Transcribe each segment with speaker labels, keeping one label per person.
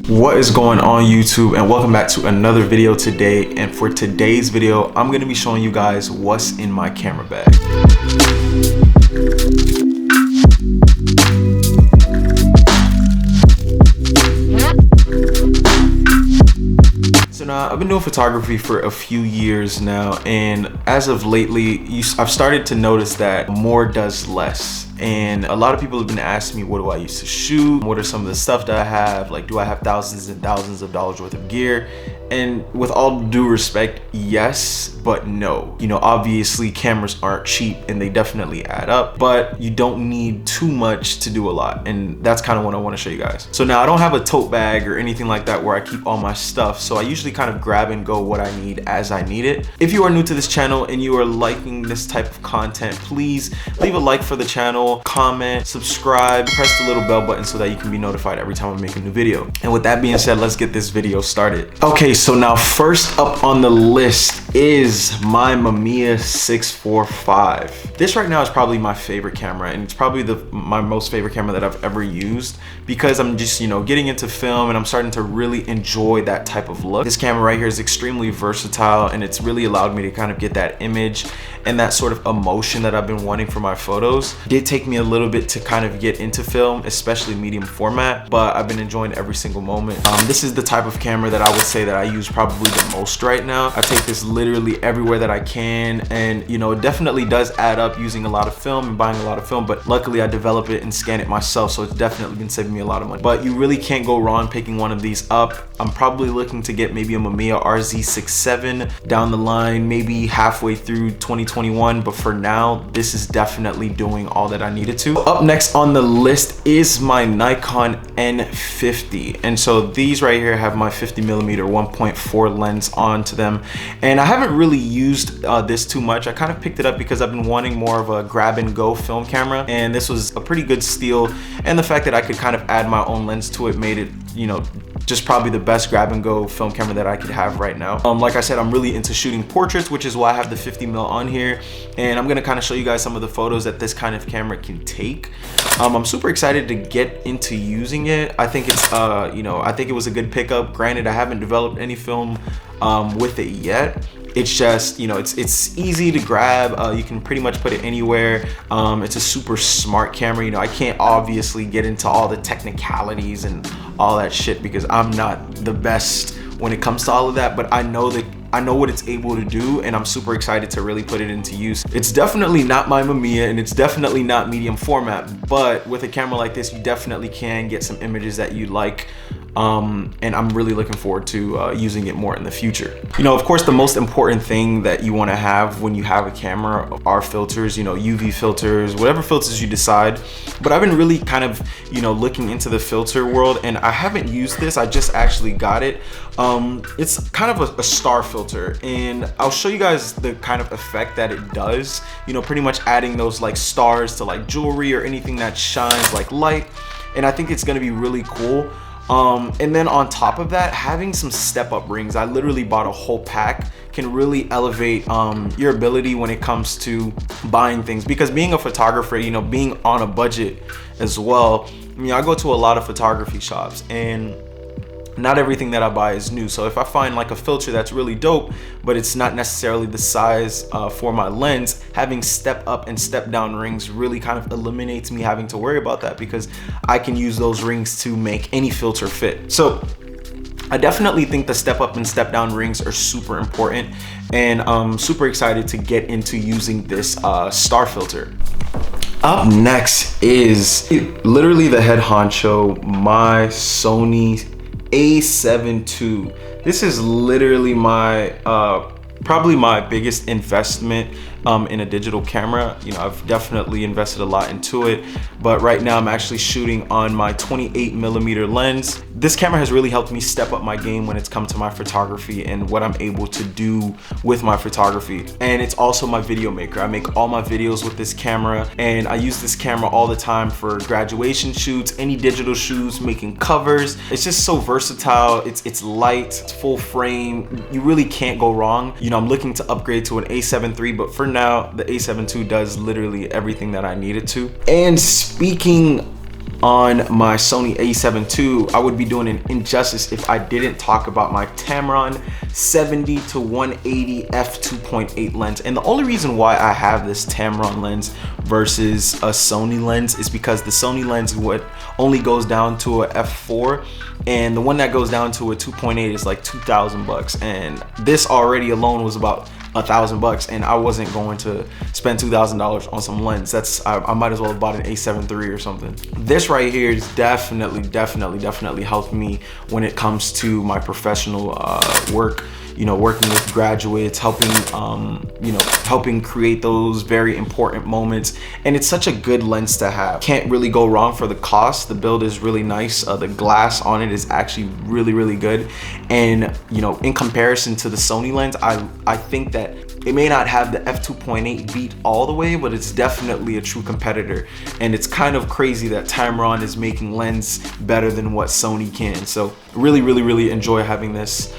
Speaker 1: What is going on YouTube, and welcome back to another video today. And for today's video, I'm going to be showing you guys what's in my camera bag. So now I've been doing photography for a few years now, and as of lately I've started to notice that more does less. And a lot of people have been asking me, what do I use to shoot? What are some of the stuff that I have? Like, do I have thousands and thousands of dollars worth of gear? And with all due respect, yes, but no. You know, obviously cameras aren't cheap and they definitely add up, but you don't need too much to do a lot. And that's kind of what I want to show you guys. So now I don't have a tote bag or anything like that where I keep all my stuff. So I usually kind of grab and go what I need as I need it. If you are new to this channel and you are liking this type of content, please leave a like for the channel, comment, subscribe, press the little bell button so that you can be notified every time I make a new video. And with that being said, let's get this video started. Okay, so now first up on the list is my Mamiya 645. This right now is probably my favorite camera, and it's probably my most favorite camera that I've ever used, because I'm just, you know, getting into film and I'm starting to really enjoy that type of look. This camera right here is extremely versatile, and it's really allowed me to kind of get that image and that sort of emotion that I've been wanting for my photos. It did take me a little bit to kind of get into film, especially medium format, but I've been enjoying every single moment. This is the type of camera that I would say that I use probably the most right now. I take this literally everywhere that I can, and you know, it definitely does add up using a lot of film and buying a lot of film, but luckily I develop it and scan it myself, so it's definitely been saving me a lot of money. But you really can't go wrong picking one of these up. I'm probably looking to get maybe a Mamiya RZ67 down the line, maybe halfway through 2021, but for now this is definitely doing all that I needed to. Up next on the list is my Nikon N50, and so these right here have my 50mm 1.4 lens onto them, and I haven't really used this too much. I kind of picked it up because I've been wanting more of a grab and go film camera, and this was a pretty good steal, and the fact that I could kind of add my own lens to it made it, you know, just probably the best grab and go film camera that I could have right now. Like I said, I'm really into shooting portraits, which is why I have the 50mm on here, and I'm gonna kind of show you guys some of the photos that this kind of camera can take. I'm super excited to get into using it. I think it's you know, I think it was a good pickup. Granted, I haven't developed any film with it yet. It's just, you know, it's easy to grab. You can pretty much put it anywhere. It's a super smart camera. You know, I can't obviously get into all the technicalities and all that shit because I'm not the best when it comes to all of that, but I know what it's able to do, and I'm super excited to really put it into use. It's definitely not my Mamiya, and it's definitely not medium format, but with a camera like this, you definitely can get some images that you like. And I'm really looking forward to using it more in the future. You know, of course, the most important thing that you want to have when you have a camera are filters, you know, UV filters, whatever filters you decide. But I've been really kind of, you know, looking into the filter world, and I haven't used this. I just actually got it. It's kind of a star filter, and I'll show you guys the kind of effect that it does. You know, pretty much adding those like stars to like jewelry or anything that shines like light, and I think it's going to be really cool. And then on top of that, having some step-up rings, I literally bought a whole pack, can really elevate your ability when it comes to buying things, because being a photographer, you know, being on a budget as well, you know, I go to a lot of photography shops, and not everything that I buy is new. So if I find like a filter that's really dope, but it's not necessarily the size for my lens, having step up and step down rings really kind of eliminates me having to worry about that, because I can use those rings to make any filter fit. So I definitely think the step up and step down rings are super important, and I'm super excited to get into using this star filter. Up next is literally the head honcho, my Sony A72. This is literally my probably my biggest investment in a digital camera. You know, I've definitely invested a lot into it, but right now I'm actually shooting on my 28mm lens. This camera has really helped me step up my game when it's come to my photography and what I'm able to do with my photography. And it's also my video maker. I make all my videos with this camera, and I use this camera all the time for graduation shoots, any digital shoots, making covers. It's just so versatile. It's light, it's full frame. You really can't go wrong. You know, I'm looking to upgrade to an A7 III, but for now, the A7 II does literally everything that I need it to. And speaking on my Sony A72, I would be doing an injustice if I didn't talk about my Tamron 70 to 180 f2.8 lens. And the only reason why I have this Tamron lens versus a Sony lens is because the Sony lens only goes down to a f4, and the one that goes down to a 2.8 is like 2,000 bucks, and this already alone was about $1,000, and I wasn't going to spend $2,000 on some lens. I might as well have bought an A7 III or something. This right here is definitely helped me when it comes to my professional work. You know, working with graduates, helping helping create those very important moments, and it's such a good lens to have. Can't really go wrong for the cost. The build is really nice. The glass on it is actually really good, and you know, in comparison to the Sony lens, I think that it may not have the f2.8 beat all the way, but it's definitely a true competitor. And it's kind of crazy that Tamron is making lens better than what Sony can. So really enjoy having this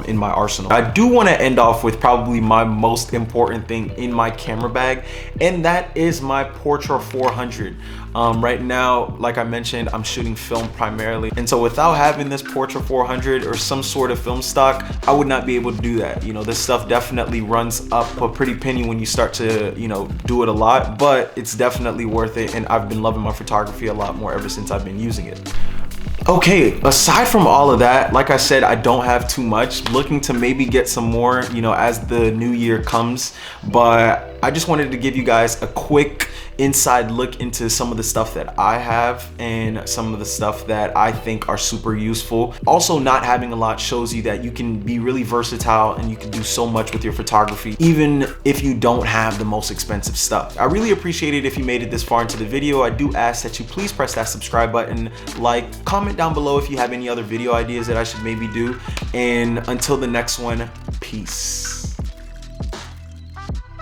Speaker 1: in my arsenal. I do want to end off with probably my most important thing in my camera bag, and that is my Portra 400. Right now, like I mentioned, I'm shooting film primarily, and so without having this Portra 400 or some sort of film stock, I would not be able to do that. You know, this stuff definitely runs up a pretty penny when you start to, you know, do it a lot, but it's definitely worth it, and I've been loving my photography a lot more ever since I've been using it. Okay, aside from all of that, like I said, I don't have too much. Looking to maybe get some more, you know, as the new year comes, but I just wanted to give you guys a quick inside look into some of the stuff that I have and some of the stuff that I think are super useful. Also, not having a lot shows you that you can be really versatile and you can do so much with your photography, even if you don't have the most expensive stuff. I really appreciate it if you made it this far into the video. I do ask that you please press that subscribe button, like, comment down below if you have any other video ideas that I should maybe do, and until the next one, peace.